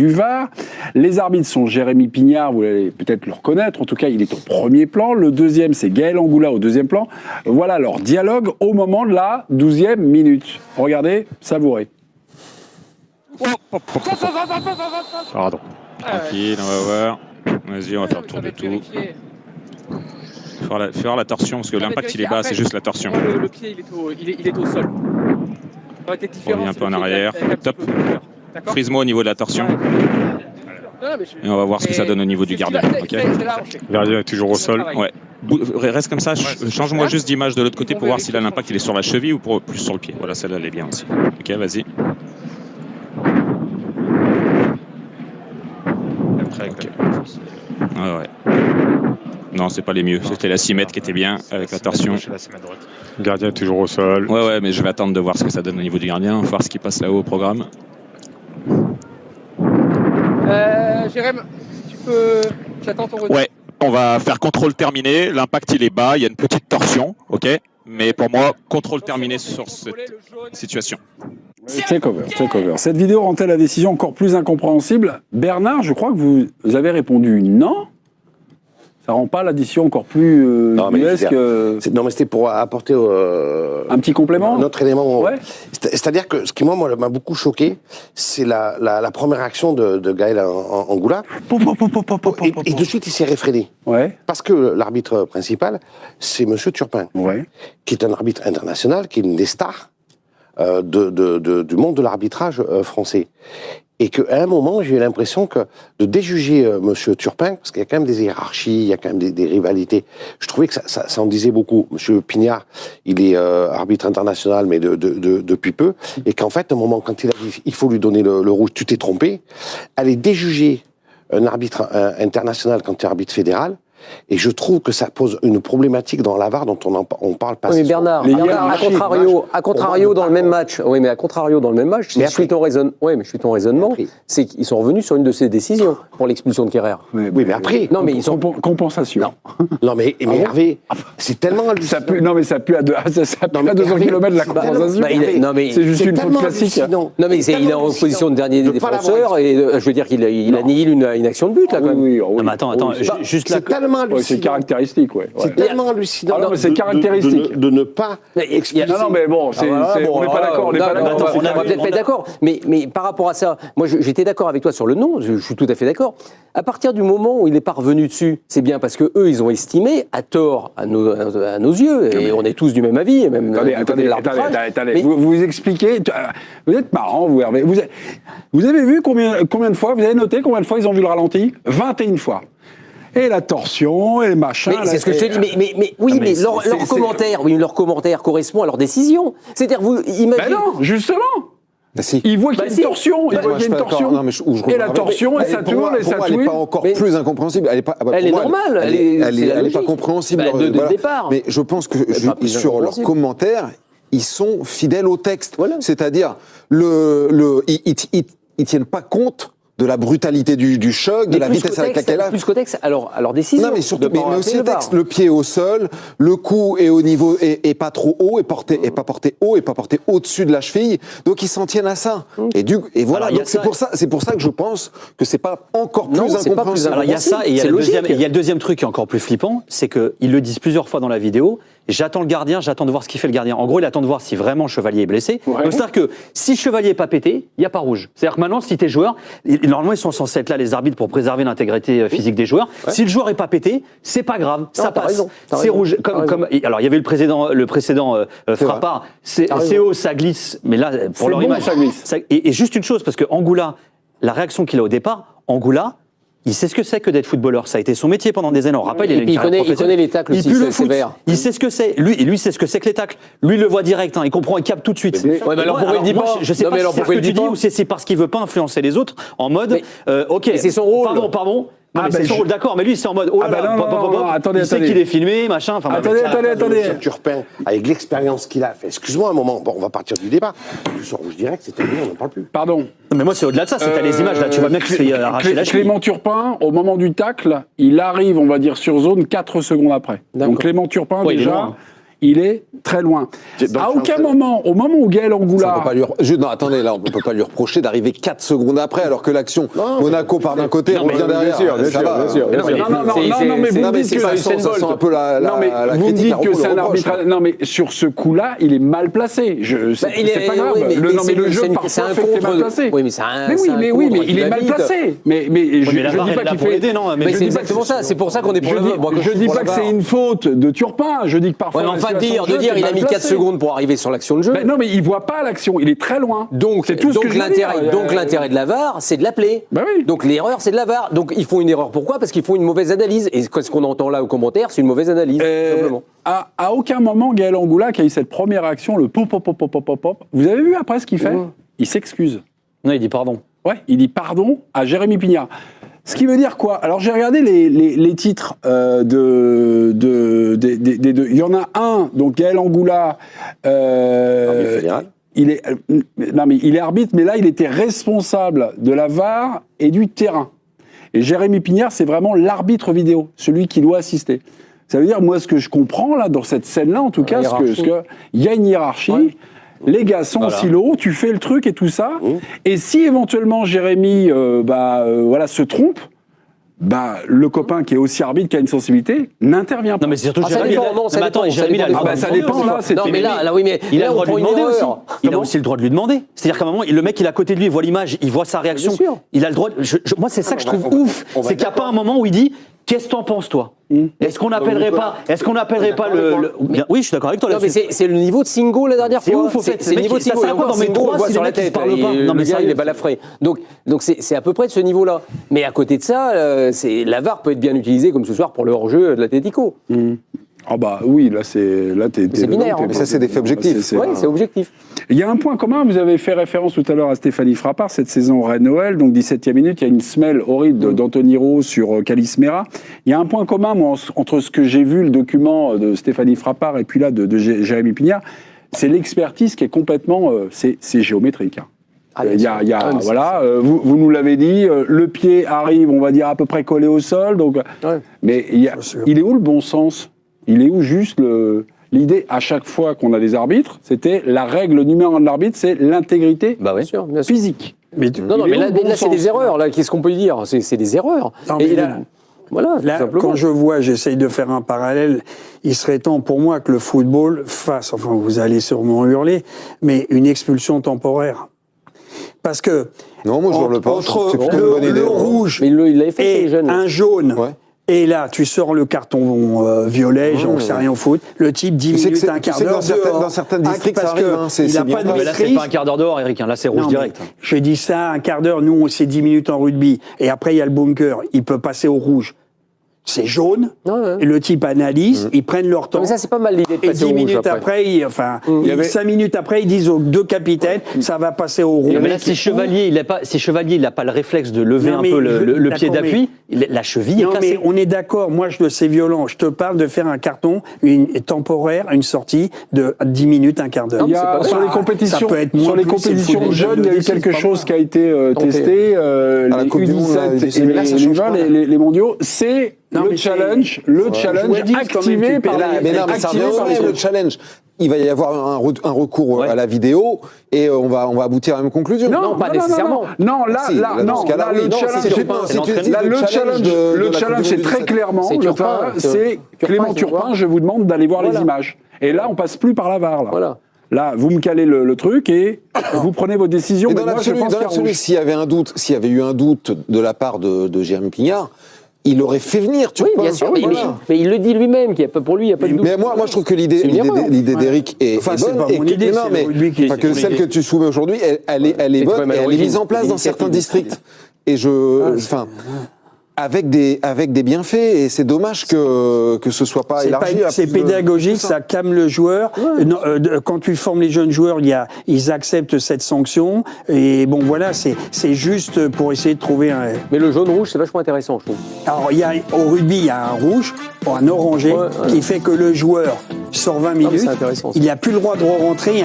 du VAR. Les arbitres sont Jérémy Pignard, vous allez peut-être le reconnaître, en tout cas il est au premier plan. Le deuxième c'est Gaël Angoula au deuxième plan. Voilà leur dialogue au moment de la 12e minute. Regardez, savourez. Pardon. Tranquille, on va voir. Vas-y, on va faire le tour de tout. Faire la torsion, parce que l'impact il est bas, c'est juste la torsion. Le pied il est au sol. On revient un peu en arrière. Top. Frise-moi au niveau de la torsion. Et on va voir ce que ça donne au niveau du gardien. Okay. Le gardien est toujours au sol. Ouais. Reste comme ça, change-moi juste d'image de l'autre côté pour voir si là l'impact il est sur la cheville ou plus sur le pied. Voilà, celle-là elle est bien aussi. Ok, vas-y. Okay. Ah ouais. Non, c'est pas les mieux. C'était la 6 mètres qui était bien avec la torsion. Le gardien est toujours au sol. Ouais, mais je vais attendre de voir ce que ça donne au niveau du gardien, voir ce qui passe là-haut au programme. Jérém, si tu peux. J'attends ton retour. Ouais, on va faire contrôle terminé. L'impact il est bas, il y a une petite torsion, ok. Mais pour moi, contrôle terminé sur cette situation. Check over. Cette vidéo rend-elle la décision encore plus incompréhensible? Bernard, je crois que vous avez répondu non. Ça rend pas l'addition encore plus non, mais non, mais c'était pour apporter un petit complément. Un autre élément. Ouais. C'est-à-dire que ce qui moi m'a beaucoup choqué, c'est la première action de Gaël Angoula. Et de suite il s'est réfréné. Ouais. Parce que l'arbitre principal, c'est Monsieur Turpin, qui est un arbitre international, qui est une des stars du monde de l'arbitrage français. Et qu'à un moment, j'ai eu l'impression que de déjuger Monsieur Turpin, parce qu'il y a quand même des hiérarchies, il y a quand même des rivalités, je trouvais que ça en disait beaucoup. Monsieur Pignard, il est arbitre international, mais depuis peu, et qu'en fait, à un moment, quand il a dit il faut lui donner le rouge, tu t'es trompé, aller déjuger un arbitre international quand tu es arbitre fédéral, et je trouve que ça pose une problématique dans la VAR dont on parle pas. Oui, mais Bernard, à contrario dans le même match, oui, mais à contrario dans le même match, je suis ton raisonnement, c'est qu'ils sont revenus sur une de ces décisions pour l'expulsion de Kerrer. Oui, mais après. Non, mais ils sont compensation. Non, mais Hervé, c'est tellement hallucinant. Ça pue à 200 km de la compensation. C'est juste une faute classique. Non, mais il est en position de dernier défenseur et je veux dire qu'il annihile une action de but là quand même. Non, mais attends, juste là. C'est caractéristique, C'est tellement hallucinant. Non, mais c'est caractéristique. De ne pas expliquer. Non, mais bon, on n'est pas d'accord. On va peut-être pas être d'accord. Mais par rapport à ça, moi j'étais d'accord avec toi sur le nom, je suis tout à fait d'accord. À partir du moment où il n'est pas revenu dessus, c'est bien parce qu'eux, ils ont estimé, à tort, à nos yeux, et on est tous du même avis, et même attendez, vous expliquez, vous êtes marrant, vous, Hervé. Vous avez vu combien de fois, vous avez noté combien de fois ils ont vu le ralenti? 21 fois. Et la torsion, et le machin. Mais c'est ce que je te dis. Mais leur commentaire correspond à leur décision. C'est-à-dire, vous imaginez. Ben non, justement. Ils voient qu'il y a une torsion. Et la torsion, et ça tourne, et ça tourne. Elle n'est pas encore plus incompréhensible. Elle est normale. Elle n'est pas compréhensible. De départ. Mais je pense que sur leurs commentaires, ils sont fidèles au texte. C'est-à-dire, ils tiennent pas compte de la brutalité du choc, de la vitesse avec laquelle... Plus qu'au texte, alors décision. Non, mais surtout, mais aussi le texte, le pied au sol, le cou est au niveau, et pas trop haut, et pas porté haut, et pas porté au-dessus de la cheville. Donc ils s'en tiennent à ça. Et voilà, alors, donc c'est pour ça que je pense que c'est pas encore plus incompréhensible. Alors il y a ça, et il y a le deuxième truc qui est encore plus flippant, c'est qu'ils le disent plusieurs fois dans la vidéo. J'attends le gardien, j'attends de voir ce qu'il fait le gardien. En gros, il attend de voir si vraiment Chevalier est blessé. Donc, c'est-à-dire que si Chevalier n'est pas pété, il n'y a pas rouge. C'est-à-dire que maintenant, si tu es joueur, normalement, ils sont censés être là, les arbitres, pour préserver l'intégrité physique des joueurs. Si le joueur n'est pas pété, c'est pas grave, ça passe. C'est rouge. Alors, il y avait le précédent Frappard, c'est haut, ça glisse. Mais là, pour leur image, ça glisse. Et juste une chose, parce que Angoula, la réaction qu'il a au départ, Angoula, il sait ce que c'est que d'être footballeur. Ça a été son métier pendant des années. On rappelle, il connaît les tacles aussi, c'est sévère. Il sait ce que c'est. Lui sait ce que c'est que les tacles. Lui, il le voit direct. Il comprend, il capte tout de suite. Mais alors pourquoi il dit pas? Je sais pas si c'est ce que tu dis ou c'est parce qu'il veut pas influencer les autres en mode. Ok. C'est son rôle. Pardon. Non, mais c'est son rôle, d'accord, mais lui c'est en mode attendez, il sait qu'il est filmé, machin. Attendez. Turpin, avec l'expérience qu'il a fait. Excuse-moi un moment, bon, on va partir du débat. Sur Rouge Direct, c'était mieux, on n'en parle plus. Pardon. Mais moi c'est au-delà de ça, c'est les images là, tu vois bien qu'il se fait arracher la cheville. Clément Turpin, au moment du tacle, il arrive, on va dire, sur zone 4 secondes après. Donc Clément Turpin, déjà, il est très loin. À aucun moment, au moment où Gaël Angoula... Non, attendez, là, on ne peut pas lui reprocher d'arriver 4 secondes après, alors que l'action, Monaco part d'un côté, revient derrière. Bien sûr. Non, mais vous me dites que c'est un peu la vous me critique. dites que c'est un arbitrage... Non, mais sur ce coup-là, il est mal placé. C'est pas grave. Le jeu, parfois, fait qu'il est mal placé. Oui, mais c'est un... Mais il est mal placé. Mais je dis pas qu'il fait... Mais c'est exactement ça, c'est pour ça qu'on est pour le VAR. Je dis pas que c'est une faute de Turpin, je dis que parfois... Enfin, de dire il a mis 4 secondes pour arriver sur l'action de jeu. Non, mais il voit pas l'action, il est très loin. Donc l'intérêt de la VAR, c'est de l'appeler. Donc l'erreur, c'est de la VAR. Donc ils font une erreur. Pourquoi? Parce qu'ils font une mauvaise analyse. Et ce qu'on entend là au commentaire, c'est une mauvaise analyse, simplement. À aucun moment, Gaël Angoula, qui a eu cette première réaction, le pop, vous avez vu après ce qu'il fait? Il s'excuse. Non, il dit pardon. Ouais, il dit pardon à Jérémy Pignard. Ce qui veut dire quoi? Alors j'ai regardé les titres des deux. Il y en a un, donc Gaël Angoula. Il est arbitre, mais là il était responsable de la VAR et du terrain. Et Jérémy Pignard, c'est vraiment l'arbitre vidéo, celui qui doit assister. Ça veut dire, moi, ce que je comprends là dans cette scène-là, en tout cas, il y a une hiérarchie. Ouais. Les gars sont en silo, tu fais le truc et tout ça. Et si éventuellement Jérémy se trompe, le copain qui est aussi arbitre, qui a une sensibilité, n'intervient pas. Non, mais c'est surtout Jérémy. Ça dépend là. Non, mais là, oui, mais il a le droit de lui demander aussi. Il a aussi le droit de lui demander. C'est-à-dire qu'à un moment, le mec, il est à côté de lui, il voit l'image, il voit sa réaction. Il a le droit. Moi, c'est ça que je trouve ouf. C'est qu'il n'y a pas un moment où il dit qu'est-ce que t'en penses, toi? Est-ce qu'on n'appellerait pas le... Oui, je suis d'accord avec toi là-dessus. Non, mais c'est le niveau de Singo la dernière fois. C'est ouf, en fait. C'est le niveau de Singo. Dans mes droits, si les mecs ne parlent pas. Non, mais ça, il est balafré. Donc c'est à peu près de ce niveau-là. Mais à côté de ça, la VAR peut être bien utilisée, comme ce soir, pour le hors-jeu de l'Atlético. Ah oui, là t'es binaire. Mais ça, c'est des faits objectifs. Oui, c'est objectif. Il y a un point commun, vous avez fait référence tout à l'heure à Stéphanie Frappart, cette saison Rennes-Noël, donc 17e minute, il y a une semelle horrible d'Anthony Rowe sur Calis Mera. Il y a un point commun, moi, entre ce que j'ai vu, le document de Stéphanie Frappart, et puis là, de Jérémy Pignard, c'est l'expertise qui est complètement... c'est géométrique. Vous nous l'avez dit, le pied arrive, on va dire, à peu près collé au sol, donc... Mais il est où le bon sens? Il est où juste l'idée, à chaque fois qu'on a des arbitres, c'était la règle numéro 1 de l'arbitre, c'est l'intégrité physique. Mais là c'est des erreurs. Là, qu'est-ce qu'on peut dire? C'est des erreurs. Non, là, quand je vois, j'essaye de faire un parallèle, il serait temps pour moi que le football fasse, enfin vous allez sûrement hurler, mais une expulsion temporaire. Parce que non, moi, entre le rouge et un jaune... Et là, tu sors le carton violet, j'en sais rien au foot. Le type 10 minutes, un quart d'heure dehors. Dans certains districts, ça arrive. Il n'a pas de maîtrise. Là, c'est pas un quart d'heure dehors, Eric. Là, c'est rouge direct. Je dis ça, un quart d'heure. Nous, c'est 10 minutes en rugby. Et après, il y a le bunker. Il peut passer au rouge. C'est jaune. Et le type analyse. Ils prennent leur temps. Mais ça, c'est pas mal l'idée de passer au rouge. Et 10 minutes après, 5 minutes après, ils disent aux deux capitaines, ça va passer au rouge. Mais là, si Chevalier, il n'a pas le réflexe de lever un peu le pied d'appui, la cheville est cassée. Mais on est d'accord. Moi, c'est violent. Je te parle de faire un carton temporaire, une sortie de 10 minutes, un quart d'heure. Sur les compétitions de jeunes, il y a eu quelque chose qui a été testé. Les U17 et les mondiaux, c'est le challenge activé par le challenge. Il va y avoir un recours à la vidéo et on va aboutir à la même conclusion. Non, pas nécessairement. Non, le challenge, c'est très clairement, c'est Clément Turpin, je vous demande d'aller voir les images. Et là, on passe plus par la VAR. Là, vous me calez le truc et vous prenez vos décisions. Et dans l'absolu, s'il y avait eu un doute de la part de Jérémy Pignard, il aurait fait venir Turpin. Oui, bien sûr, mais il le dit lui-même, pour lui, il n'y a pas de doute. Mais moi, je trouve que l'idée d'Éric est bonne. C'est pas mon idée, celle que tu soumets aujourd'hui, elle est bonne et elle est mise en place dans certains districts. Et avec des bienfaits, et c'est dommage que ce soit pas élargi. C'est pédagogique, ça calme le joueur. Quand tu formes les jeunes joueurs, ils acceptent cette sanction. Et bon, voilà, c'est juste pour essayer de trouver un... Mais le jaune-rouge, c'est vachement intéressant, je trouve. Alors, au rugby, il y a un rouge, un orangé, qui fait que le joueur sort 20 minutes. Il n'a plus le droit de rentrer.